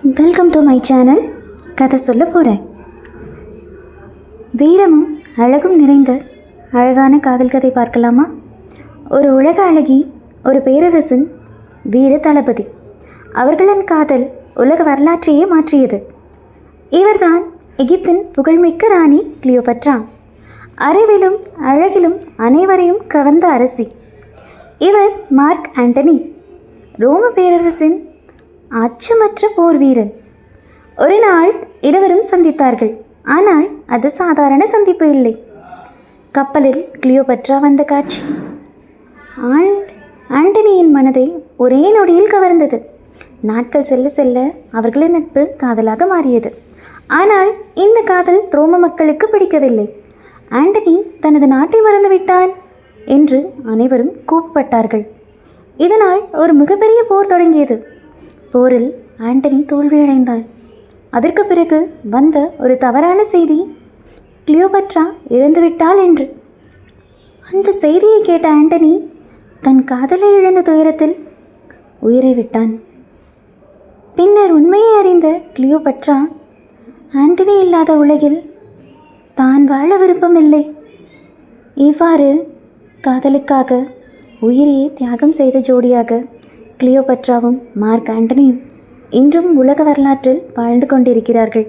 Welcome to my channel. கதை சொல்ல போகிறேன். வீரமும் அழகும் நிறைந்த அழகான காதல் கதை பார்க்கலாமா? ஒரு உலக அழகி, ஒரு பேரரசின் வீர தளபதி. அவர்களின் காதல் உலக வரலாற்றையே மாற்றியது. இவர்தான் எகிப்தின் புகழ்மிக்க ராணி கிளியோபட்ரா. அறிவிலும் அழகிலும் அனைவரையும் கவர்ந்த அரசி. இவர் மார்க் ஆண்டனி, ரோம பேரரசின் அச்சமற்ற போர் வீரன். ஒரு நாள் இருவரும் சந்தித்தார்கள். ஆனால் அது சாதாரண சந்திப்பு இல்லை. கப்பலில் கிளியோபட்ரா வந்த காட்சி ஆண்டனியின் மனதை ஒரே நொடியில் கவர்ந்தது. நாட்கள் செல்ல செல்ல அவர்களின் நட்பு காதலாக மாறியது. ஆனால் இந்த காதல் ரோம மக்களுக்கு பிடிக்கவில்லை. ஆண்டனி தனது நாட்டை மறந்துவிட்டான் என்று அனைவரும் கூப்பப்பட்டார்கள். இதனால் ஒரு மிகப்பெரிய போர் தொடங்கியது. போரில் ஆண்டனி தோல்வியடைந்தாள். அதற்கு பிறகு வந்த ஒரு தவறான செய்தி, கிளியோபட்ரா இறந்துவிட்டாள் என்று. அந்த செய்தியை கேட்ட ஆண்டனி தன் காதலை இழந்த துயரத்தில் உயிரை விட்டான். பின்னர் உண்மையை அறிந்த கிளியோபட்ரா ஆண்டனி இல்லாத உலகில் தான் வாழ விருப்பமில்லை. இவ்வாறு காதலுக்காக உயிரையே தியாகம் செய்த ஜோடியாக கிளியோபட்ராவும் மார்க் ஆண்டனியும் இன்றும் உலக வரலாற்றில் வாழ்ந்து கொண்டிருக்கிறார்கள்.